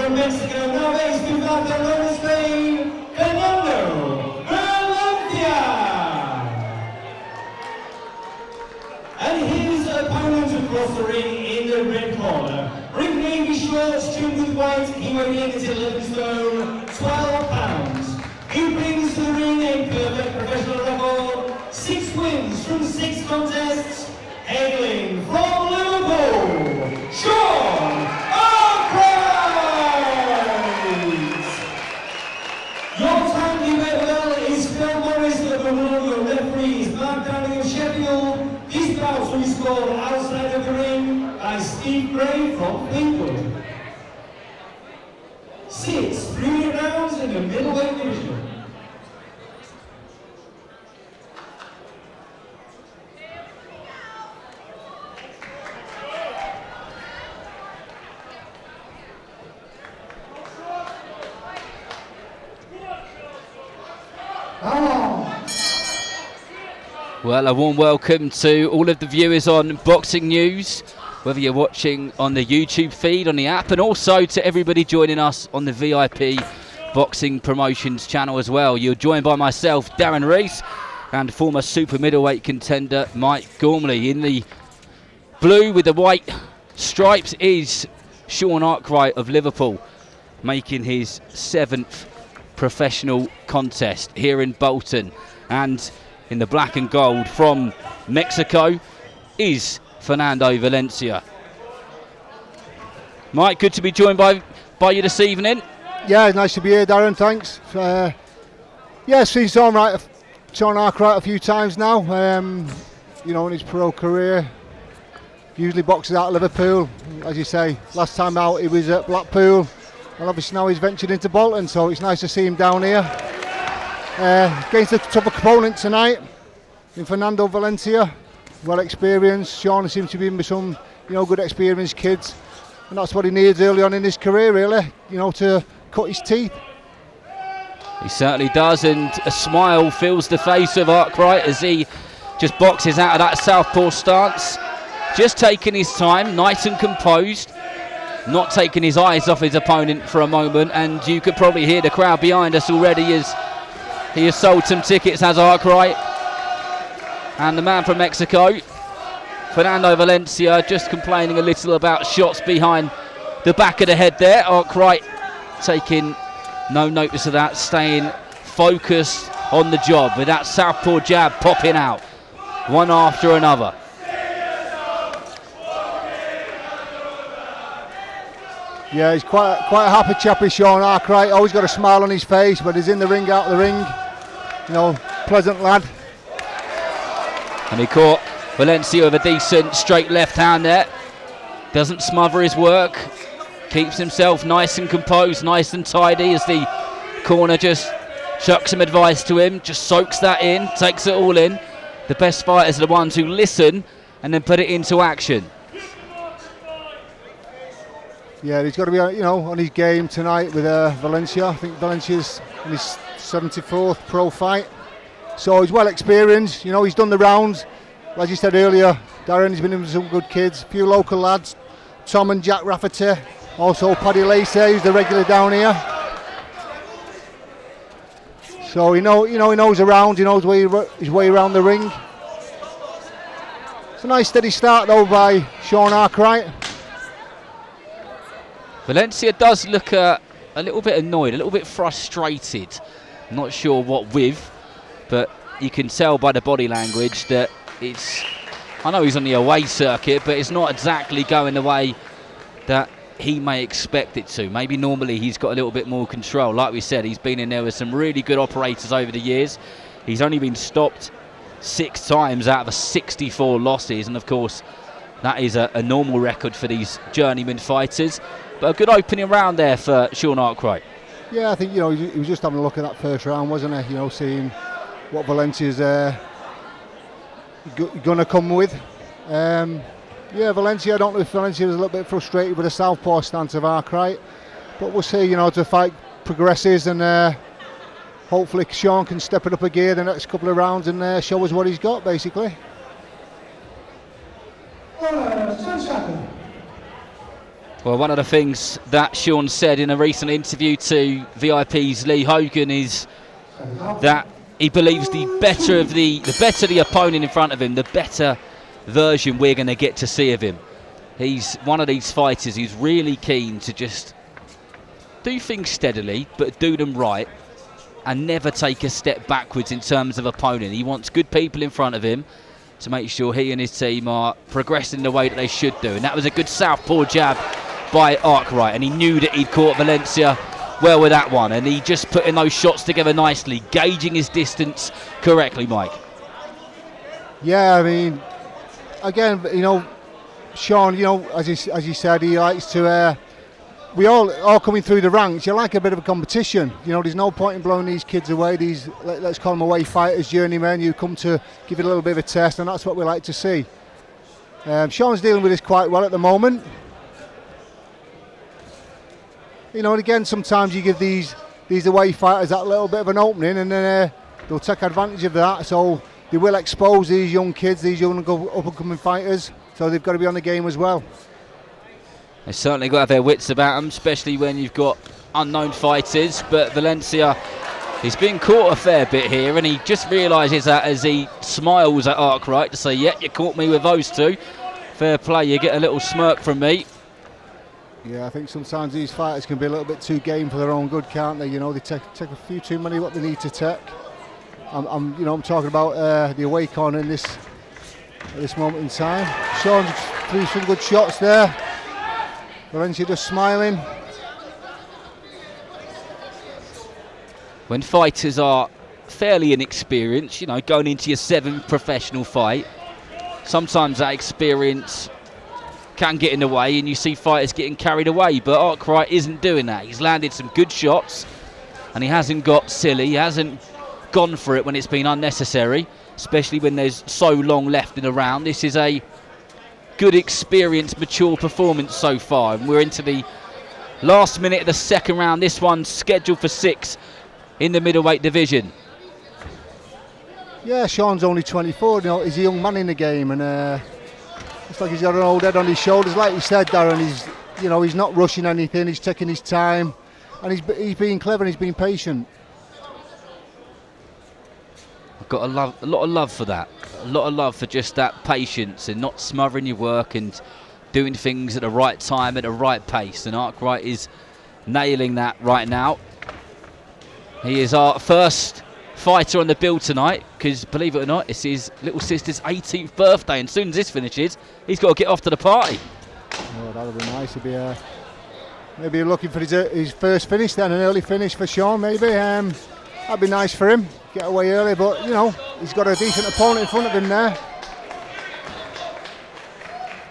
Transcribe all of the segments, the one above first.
from Mexico, now based in Barcelona, Spain, Fernando, Valencia. And his opponent across the ring in the red corner, ring navy shorts trimmed with white, he weighed in at 11 stone, 12 pounds. He brings to the ring a perfect professional record, 6 wins from 6 contests, hailing from Liverpool, Sean Arkwright! Your time you bet well is Phil Morris of Fernando, your referee is Mark Downing of Sheffield. This bout will be scored outside of the ring by Steve Gray from Fleetwood. 6 3 rounds in the middleweight division. Well, a warm welcome to all of the viewers on Boxing News, whether you're watching on the YouTube feed, on the app, and also to everybody joining us on the VIP Boxing Promotions channel as well. You're joined by myself, Darren Rees, and former super middleweight contender Mike Gormley. In the blue with the white stripes is Sean Arkwright of Liverpool, making his 7th professional contest here in Bolton. And in the black and gold from Mexico is Fernando Valencia. Mike, good to be joined by you this evening. Yeah, nice to be here, Darren, thanks. Yeah, seen Sean Arkwright a few times now, you know, in his pro career. Usually boxes out of Liverpool, as you say. Last time out he was at Blackpool, and obviously now he's ventured into Bolton, so it's nice to see him down here. Against a tough opponent tonight in Fernando Valencia, well experienced. Sean seems to be with some, you know, good experienced kids, and that's what he needs early on in his career, really, you know, to cut his teeth. He certainly does, and a smile fills the face of Arkwright as he just boxes out of that southpaw stance, just taking his time, nice and composed, not taking his eyes off his opponent for a moment. And you could probably hear the crowd behind us already as he has sold some tickets, has Arkwright. And the man from Mexico, Fernando Valencia, just complaining a little about shots behind the back of the head there. Arkwright taking no notice of that, staying focused on the job with that southpaw jab popping out, one after another. Yeah, he's quite a happy chap, is Sean Arkwright. Always got a smile on his face, but he's in the ring, out of the ring. You know, pleasant lad. And he caught Valencia with a decent straight left hand there. Doesn't smother his work. Keeps himself nice and composed, nice and tidy as the corner just chucks some advice to him. Just soaks that in, takes it all in. The best fighters are the ones who listen and then put it into action. Yeah, he's got to be, you know, on his game tonight with Valencia. I think Valencia's in his 74th pro fight, so he's well experienced. You know, he's done the rounds. As you said earlier, Darren, he's been in with some good kids, a few local lads, Tom and Jack Rafferty, also Paddy Lacey, who's the regular down here. So he knows around, he knows his way around the ring. It's a nice steady start though by Sean Arkwright. Valencia does look a little bit annoyed, a little bit frustrated. Not sure what with, but you can tell by the body language that it's, I know he's on the away circuit, but it's not exactly going the way that he may expect it to. Maybe normally he's got a little bit more control. Like we said, he's been in there with some really good operators over the years. He's only been stopped 6 times out of the 64 losses, and of course that is a normal record for these journeyman fighters. But a good opening round there for Sean Arkwright. Yeah, I think, you know, he was just having a look at that first round, wasn't he? You know, seeing what Valencia's going to come with. Yeah, Valencia, I don't know if Valencia was a little bit frustrated with the southpaw stance of Arkwright, but we'll see, you know, as the fight progresses, and hopefully Sean can step it up a gear the next couple of rounds and show us what he's got, basically. Well, one of the things that Sean said in a recent interview to VIP's Lee Hogan is that he believes the better the opponent in front of him, the better version we're going to get to see of him. He's one of these fighters who's really keen to just do things steadily, but do them right, and never take a step backwards in terms of opponent. He wants good people in front of him to make sure he and his team are progressing the way that they should do. And that was a good southpaw jab by Arkwright, and he knew that he'd caught Valencia well with that one, and he just putting those shots together nicely, gauging his distance correctly, Mike. Yeah, I mean, again, you know, Sean, you know, as you said, he likes to. We all coming through the ranks. You like a bit of a competition. You know, there's no point in blowing these kids away. These, let's call them away fighters, journeymen. You come to give it a little bit of a test, and that's what we like to see. Sean's dealing with this quite well at the moment. You know, and again, sometimes you give these away fighters that little bit of an opening, and then they'll take advantage of that. So they will expose these young kids, these young up-and-coming fighters. So they've got to be on the game as well. They've certainly got to have their wits about them, especially when you've got unknown fighters. But Valencia, he's been caught a fair bit here, and he just realises that as he smiles at Arkwright to say, "Yeah, you caught me with those two. Fair play, you get a little smirk from me." Yeah, I think sometimes these fighters can be a little bit too game for their own good, can't they? You know, they take a few too many what they need to take. I'm talking about the away corner in this at this moment in time. Sean threw some good shots there. Valencia just smiling. When fighters are fairly inexperienced, you know, going into your 7th professional fight, sometimes that experience can get in the way, and you see fighters getting carried away. But Arkwright isn't doing that. He's landed some good shots, and he hasn't got silly. He hasn't gone for it when it's been unnecessary, especially when there's so long left in the round. This is a good, experienced, mature performance so far, and we're into the last minute of the second round. This one's scheduled for 6 in the middleweight division. Yeah, Sean's only 24. You know, he's a young man in the game, and it's like he's got an old head on his shoulders. Like you said, Darren, he's not rushing anything. He's taking his time, and he's being clever and he's being patient. I've got a lot of love for that. A lot of love for just that patience and not smothering your work and doing things at the right time at the right pace. And Arkwright is nailing that right now. He is our first fighter on the bill tonight, because believe it or not, it's his little sister's 18th birthday, and as soon as this finishes, he's got to get off to the party. Oh, that would be nice to be maybe looking for his first finish then, an early finish for Sean maybe. That'd be nice for him, get away early, but you know, he's got a decent opponent in front of him there.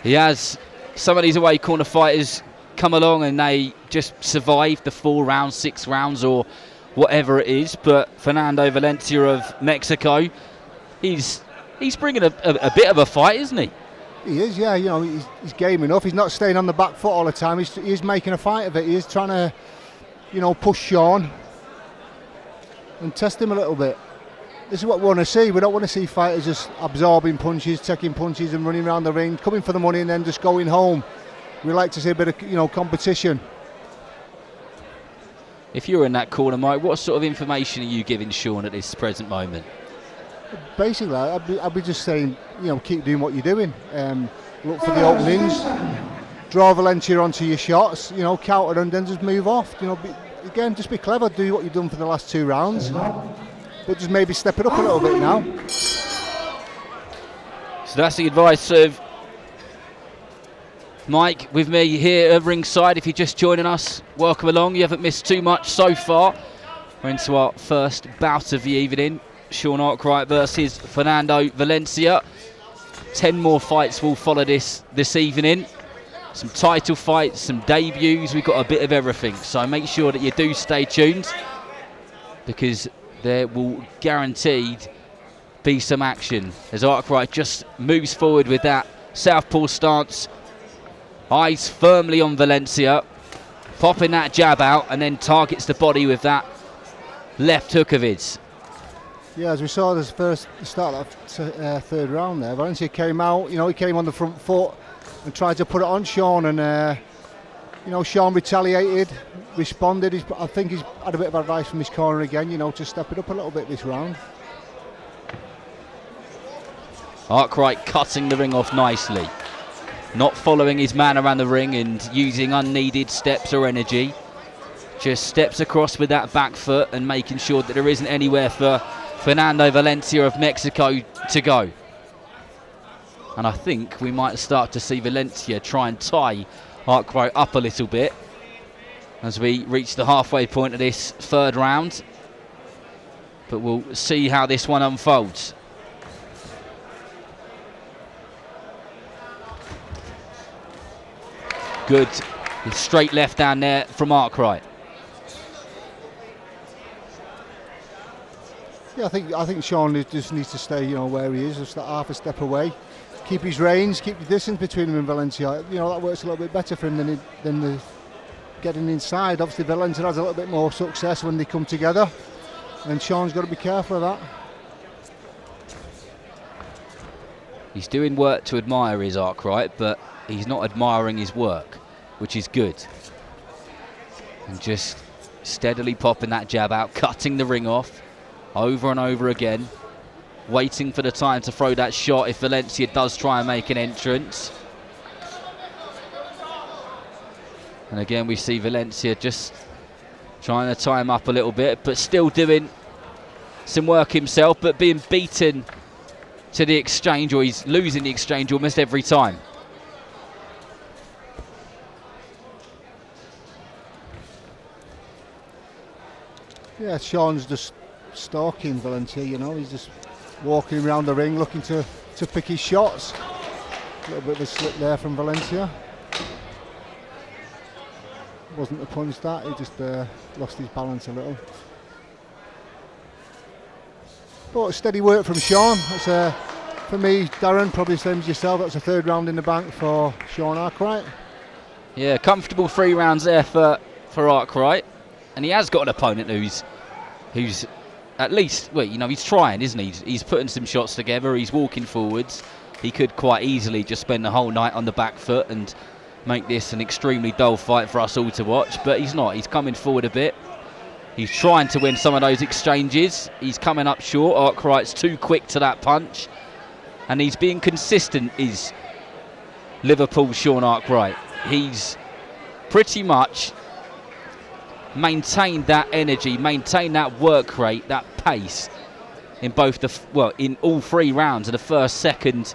He has some of these away corner fighters come along and they just survive the 4 rounds, 6 rounds, or whatever it is. But Fernando Valencia of Mexico, he's bringing a bit of a fight, isn't he? He is, yeah. You know, he's game enough. He's not staying on the back foot all the time. He's making a fight of it. He is trying to, you know, push Sean and test him a little bit. This is what we want to see. We don't want to see fighters just absorbing punches, taking punches and running around the ring, coming for the money and then just going home. We like to see a bit of, you know, competition. If you're in that corner, Mike, what sort of information are you giving Sean at this present moment? Basically, I'd be just saying, you know, keep doing what you're doing. Look for the openings, draw Valencia onto your shots, you know, counter and then just move off. You know, again, just be clever, do what you've done for the last 2 rounds, but just maybe step it up a little bit now. So that's the advice of Mike with me here at ringside. If you're just joining us, welcome along. You haven't missed too much so far. We're into our first bout of the evening. Sean Arkwright versus Fernando Valencia. 10 more fights will follow this evening. Some title fights, some debuts. We've got a bit of everything. So make sure that you do stay tuned, because there will guaranteed be some action as Arkwright just moves forward with that southpaw stance. Eyes firmly on Valencia, popping that jab out and then targets the body with that left hook of his. Yeah, as we saw this start of 3rd round there, Valencia came out, you know, he came on the front foot and tried to put it on Sean, and You know, Sean retaliated, responded. I think he's had a bit of advice from his corner again, you know, to step it up a little bit this round. Arkwright cutting the ring off nicely. Not following his man around the ring and using unneeded steps or energy. Just steps across with that back foot and making sure that there isn't anywhere for Fernando Valencia of Mexico to go. And I think we might start to see Valencia try and tie Arkwright up a little bit as we reach the halfway point of this third round. But we'll see how this one unfolds. Good straight left down there from Arkwright. Yeah, I think Sean just needs to stay, you know, where he is, just half a step away, keep his range, keep the distance between him and Valencia. You know, that works a little bit better for him than the getting inside. Obviously, Valencia has a little bit more success when they come together, and Sean's got to be careful of that. He's doing work to admire his Arkwright, but he's not admiring his work, which is good. And just steadily popping that jab out, cutting the ring off over and over again, waiting for the time to throw that shot if Valencia does try and make an entrance. And again, we see Valencia just trying to tie him up a little bit, but still doing some work himself, but being beaten to the exchange, or he's losing the exchange almost every time. Yeah, Sean's just stalking Valencia, you know, he's just walking around the ring looking to pick his shots. A little bit of a slip there from Valencia. Wasn't a punch that, he just lost his balance a little. But steady work from Sean. That's for me, Darren, probably the same as yourself, that's a third round in the bank for Sean Arkwright. Yeah, comfortable 3 rounds there for Arkwright. And he has got an opponent who's at least, well, you know, he's trying, isn't he? He's putting some shots together, he's walking forwards. He could quite easily just spend the whole night on the back foot and make this an extremely dull fight for us all to watch, but he's not. He's coming forward a bit. He's trying to win some of those exchanges. He's coming up short. Arkwright's too quick to that punch. And he's being consistent, is Liverpool's Sean Arkwright. He's pretty much maintained that energy, maintained that work rate, that pace in both in all 3 rounds of the first, second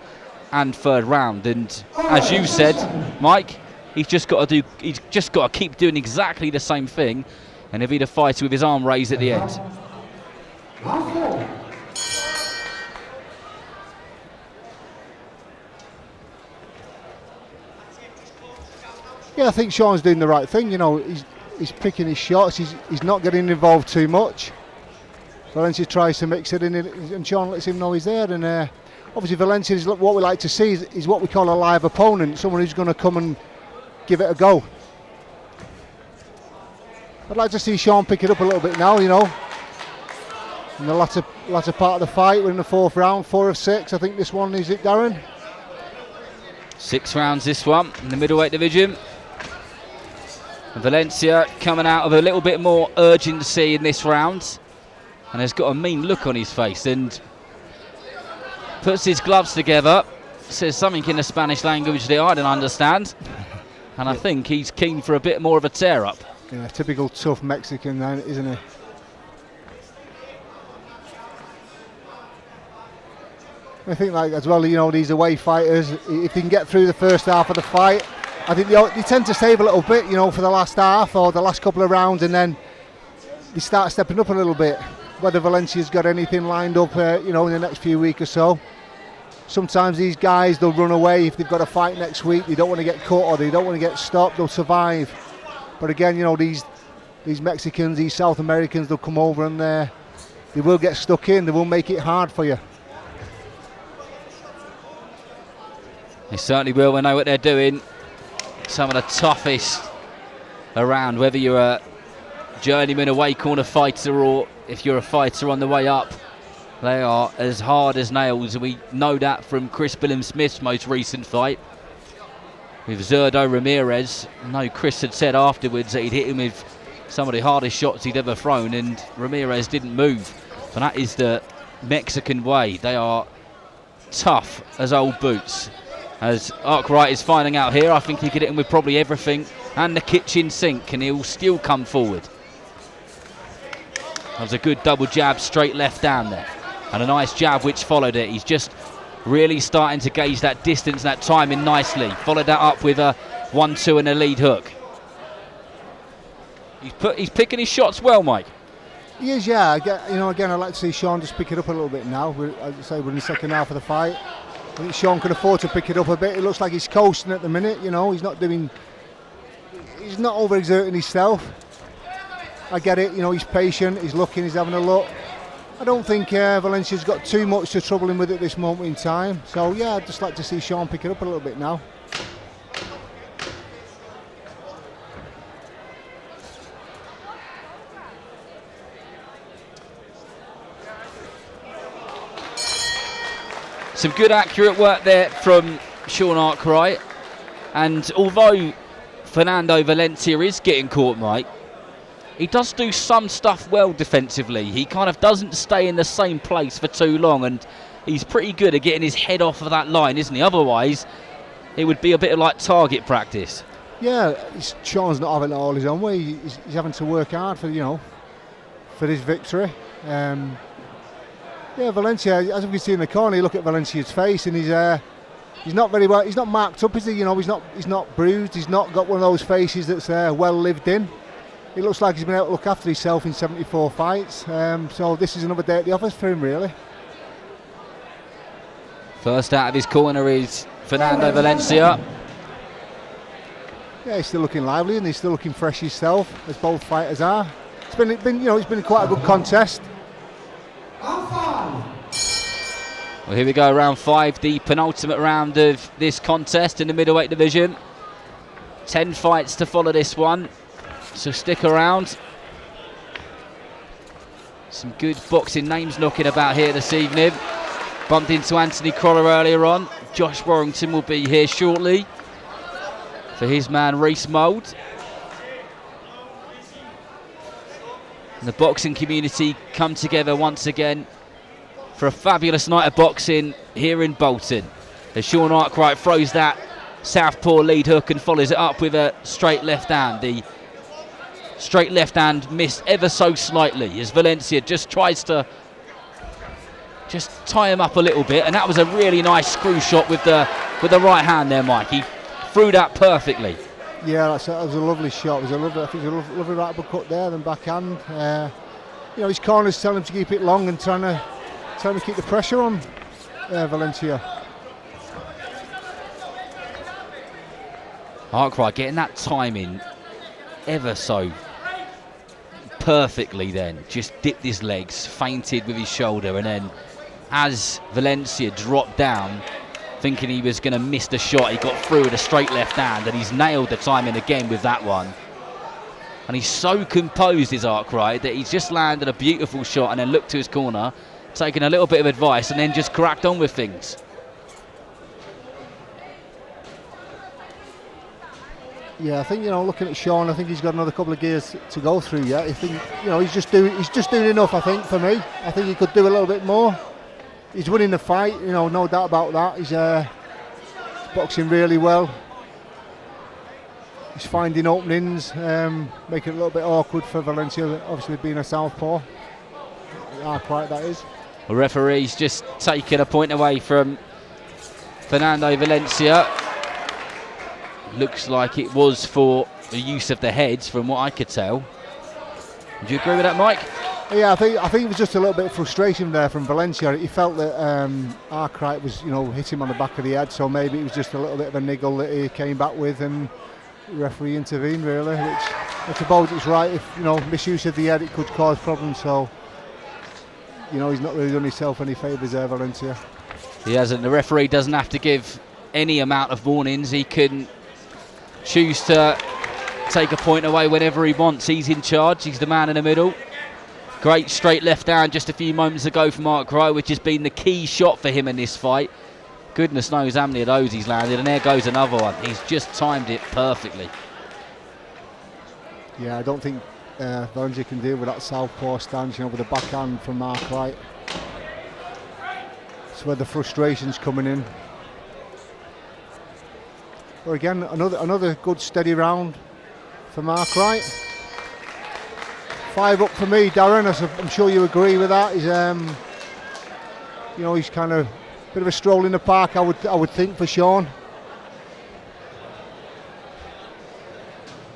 and third round. And as you said, Mike, he's just got to keep doing exactly the same thing, and he'll be the fighter with his arm raised at the end. Yeah, I think Sean's doing the right thing, you know, he's picking his shots, he's not getting involved too much. Valencia tries to mix it in and Sean lets him know he's there, and obviously Valencia is what we like to see is what we call a live opponent, someone who's going to come and give it a go. I'd like to see Sean pick it up a little bit now, you know. In the latter part of the fight, we're in the 4th round, 4 of 6. I think this one is it, Darren? 6 rounds this one in the middleweight division. And Valencia coming out of a little bit more urgency in this round, and has got a mean look on his face and puts his gloves together, says something in the Spanish language that I don't understand, and I think he's keen for a bit more of a tear-up. Yeah, typical tough Mexican then, isn't he? I think, like, as well, you know, these away fighters, if they can get through the first half of the fight, I think they tend to save a little bit, you know, for the last half or the last couple of rounds, and then they start stepping up a little bit. Whether Valencia's got anything lined up, you know, in the next few weeks or so. Sometimes these guys, they'll run away if they've got a fight next week. They don't want to get caught or they don't want to get stopped. They'll survive. But again, you know, these Mexicans, these South Americans, they'll come over and they will get stuck in. They will make it hard for you. They certainly will. We know what they're doing. Some of the toughest around, whether you're a journeyman away corner fighter or if you're a fighter on the way up, they are as hard as nails. We know that from Chris Billum-Smith's most recent fight. with Zurdo Ramirez. I know Chris had said afterwards that he'd hit him with some of the hardest shots he'd ever thrown, and Ramirez didn't move. But that is the Mexican way. They are tough as old boots. As Arkwright is finding out here, I think he could hit him with probably everything and the kitchen sink, and he'll still come forward. That was a good double jab, straight left down there, and a nice jab which followed it. He's just really starting to gauge that distance, that timing nicely. Followed that up with a 1-2 and a lead hook. He's picking his shots well, Mike. He is, yeah. Again, I'd like to see Sean just pick it up a little bit now. As I say, we're in the second half of the fight. I think Sean can afford to pick it up a bit. It looks like he's coasting at the minute. He's not overexerting himself. I get it. He's patient. He's looking. He's having a look. I don't think Valencia's got too much to trouble him with at this moment in time. So yeah, I'd just like to see Sean pick it up a little bit now. Some good accurate work there from Sean Arkwright, and although Fernando Valencia is getting caught, Mike, he does do some stuff well defensively. He kind of doesn't stay in the same place for too long, and he's pretty good at getting his head off of that line, isn't he? Otherwise, it would be a bit of like target practice. Yeah, Sean's not having it all his own way. He's having to work hard for his victory. Yeah, Valencia, as we can see in the corner, you look at Valencia's face, and he's not very well. He's not marked up, is he? He's not bruised. He's not got one of those faces that's well lived in. It looks like he's been able to look after himself in 74 fights. So this is another day at the office for him, really. First out of his corner is Fernando Valencia. Yeah, he's still looking lively, and he's still looking fresh himself, as both fighters are. It's been quite a good contest. Well, here we go, round 5, the penultimate round of this contest in the middleweight division. 10 fights to follow this one, so stick around. Some good boxing names knocking about here this evening. Bumped into Anthony Croller earlier on. Josh Warrington will be here shortly for his man Reese Mould. And the boxing community come together once again for a fabulous night of boxing here in Bolton. As Sean Arkwright throws that southpaw lead hook and follows it up with a straight left hand. The straight left hand missed ever so slightly as Valencia just tries to just tie him up a little bit, and that was a really nice screw shot with the right hand there, Mike. He threw that perfectly. Yeah, that was a lovely shot. It was a lovely right uppercut there, then backhand. His corner's telling him to keep it long and trying to keep the pressure on Valencia. Arkwright getting that timing ever so perfectly then. Just dipped his legs, feinted with his shoulder, and then as Valencia dropped down, thinking he was going to miss the shot, he got through with a straight left hand, and he's nailed the timing again with that one. And he's so composed, is Arkwright, that he's just landed a beautiful shot and then looked to his corner, taken a little bit of advice, and then just cracked on with things. Yeah, I think looking at Sean, I think he's got another couple of gears to go through yet. I think he's just doing enough. I think for me, I think he could do a little bit more. He's winning the fight, no doubt about that. He's boxing really well. He's finding openings, making it a little bit awkward for Valencia, obviously being a southpaw. Arkwright, that is. The referee's just taken a point away from Fernando Valencia. Looks like it was for the use of the heads, from what I could tell. Do you agree with that, Mike? Yeah, I think it was just a little bit of frustration there from Valencia. He felt that Arkwright was, hit him on the back of the head, so maybe it was just a little bit of a niggle that he came back with, and the referee intervened, really. Which, I suppose it's right. If misuse of the head, it could cause problems. So, he's not really done himself any favours there, Valencia. He hasn't. The referee doesn't have to give any amount of warnings. He can choose to take a point away whenever he wants. He's in charge. He's the man in the middle. Great straight left hand just a few moments ago from Arkwright, which has been the key shot for him in this fight. Goodness knows how many of those he's landed, and there goes another one. He's just timed it perfectly. Yeah, I don't think Valencia can deal with that southpaw stance, with the backhand from Arkwright. That's where the frustration's coming in. But again, another good steady round for Arkwright. 5 up for me, Darren. I'm sure you agree with that. He's, he's kind of a bit of a stroll in the park, I would think, for Sean.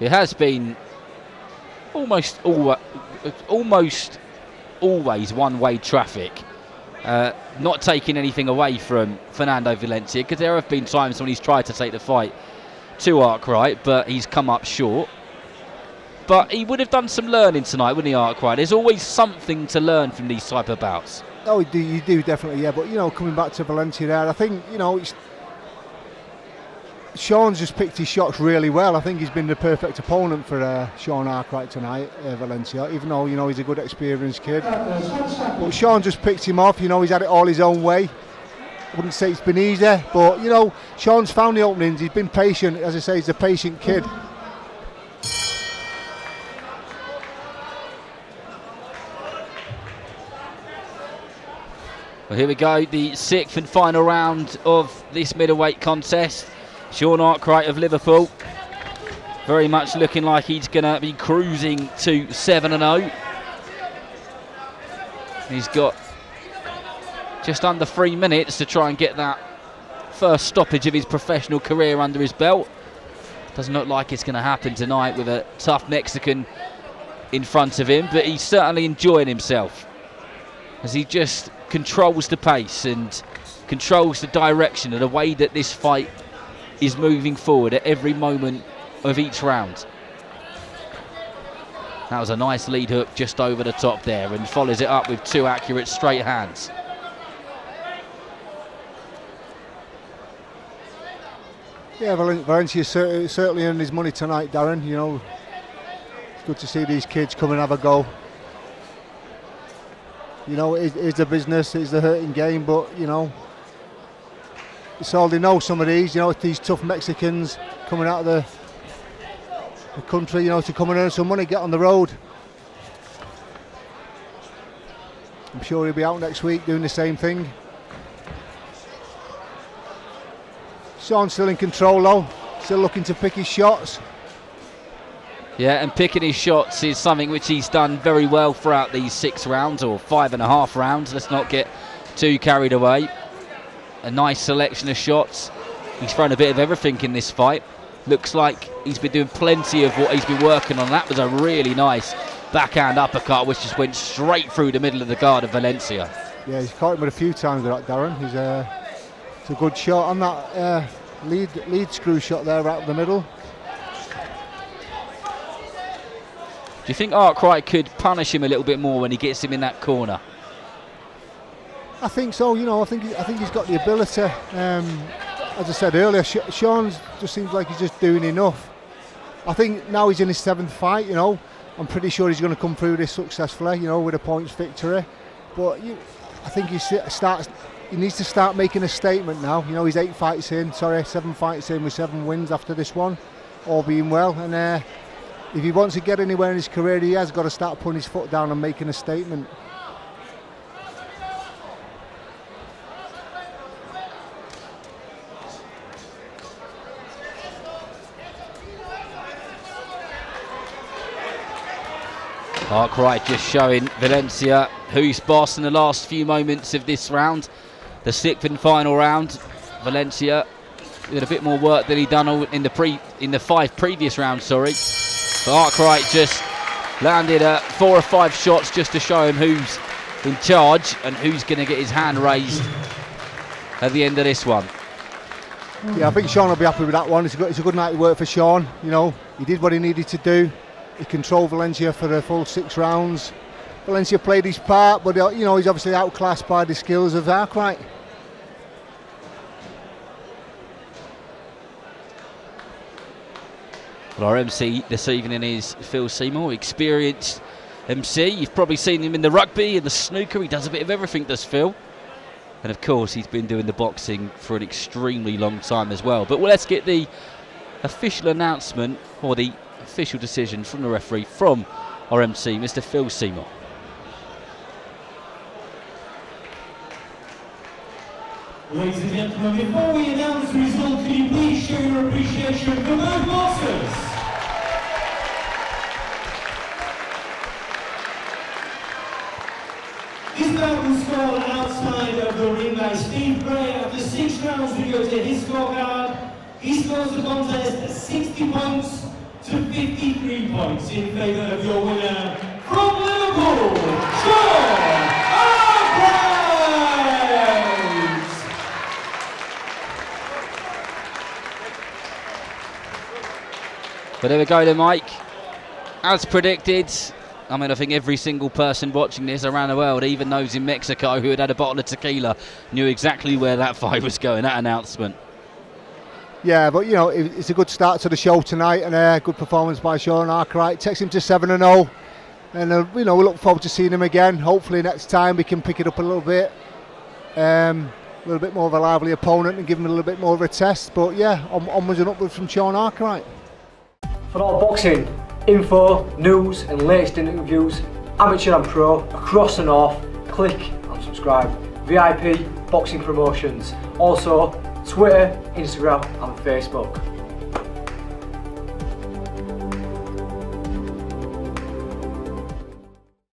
It has been almost always one-way traffic. Not taking anything away from Fernando Valencia, because there have been times when he's tried to take the fight to Arkwright, but he's come up short. But he would have done some learning tonight, wouldn't he, Arkwright? There's always something to learn from these type of bouts. Oh, you do definitely, yeah. But coming back to Valencia there, I think Sean's just picked his shots really well. I think he's been the perfect opponent for Sean Arkwright tonight, Valencia. Even though he's a good, experienced kid, but Sean just picked him off. He's had it all his own way. I wouldn't say it's been easy, but Sean's found the openings. He's been patient. As I say, he's a patient kid. Well, here we go, the 6th and final round of this middleweight contest. Sean Arkwright of Liverpool, very much looking like he's going to be cruising to 7-0. He's got just under 3 minutes to try and get that first stoppage of his professional career under his belt. Doesn't look like it's going to happen tonight with a tough Mexican in front of him, but he's certainly enjoying himself as he just controls the pace and controls the direction and the way that this fight is moving forward at every moment of each round. That was a nice lead hook just over the top there, and follows it up with 2 accurate straight hands. Yeah, Valencia certainly earned his money tonight, Darren. It's good to see these kids come and have a go. It's a business, it's a hurting game, but it's all they know. Some of these tough Mexicans coming out of the country, to come and earn some money, get on the road. I'm sure he'll be out next week doing the same thing. Sean's still in control though, still looking to pick his shots. Yeah, and picking his shots is something which he's done very well throughout these 6 rounds, or 5.5 rounds. Let's not get too carried away. A nice selection of shots. He's thrown a bit of everything in this fight. Looks like he's been doing plenty of what he's been working on. That was a really nice backhand uppercut, which just went straight through the middle of the guard of Valencia. Yeah, he's caught him with a few times with that, Darren. It's a good shot on that lead screw shot there right up the middle. Do you think Arkwright could punish him a little bit more when he gets him in that corner? I think so. I think he's got the ability. As I said earlier, Sean just seems like he's just doing enough. I think now he's in his 7th fight. I'm pretty sure he's going to come through this successfully. With a points victory. But I think he needs to start making a statement now. He's 7 fights in with 7 wins after this one, all being well. And if he wants to get anywhere in his career, he has got to start putting his foot down and making a statement. Arkwright just showing Valencia who he's boss in the last few moments of this round. The 6th and final round. Valencia with a bit more work than he'd done in the 5 previous rounds, But Arkwright just landed 4 or 5 shots just to show him who's in charge and who's going to get his hand raised at the end of this one. Yeah, I think Sean will be happy with that one. It's a good night of work for Sean. He did what he needed to do. He controlled Valencia for the full 6 rounds. Valencia played his part, but he's obviously outclassed by the skills of Arkwright. Well, our MC this evening is Phil Seymour, experienced MC. You've probably seen him in the rugby, in the snooker. He does a bit of everything, does Phil. And of course, he's been doing the boxing for an extremely long time as well. But let's get the official announcement, or the official decision from the referee, from our MC, Mr. Phil Seymour. Ladies and gentlemen, before we announce the result, can you please show your appreciation for both boxers? This bout was scored outside of the ring by Steve Gray. After 6 rounds, we go to his scorecard. He scores the contest 60 points to 53 points in favour of your winner from Liverpool, Sean Arkwright! But there we go then, Mike. As predicted, I mean, I think every single person watching this around the world, even those in Mexico who had a bottle of tequila, knew exactly where that fight was going, that announcement. Yeah, but you know, it's a good start to the show tonight, and a good performance by Sean Arkwright. Takes him to 7-0, and you know, we look forward to seeing him again. Hopefully next time we can pick it up a little bit. A little bit more of a lively opponent and give him a little bit more of a test. But yeah, onwards and upwards from Sean Arkwright. For all boxing info, news and latest interviews, amateur and pro, across the north, click and subscribe. VIP Boxing Promotions. Also Twitter, Instagram and Facebook.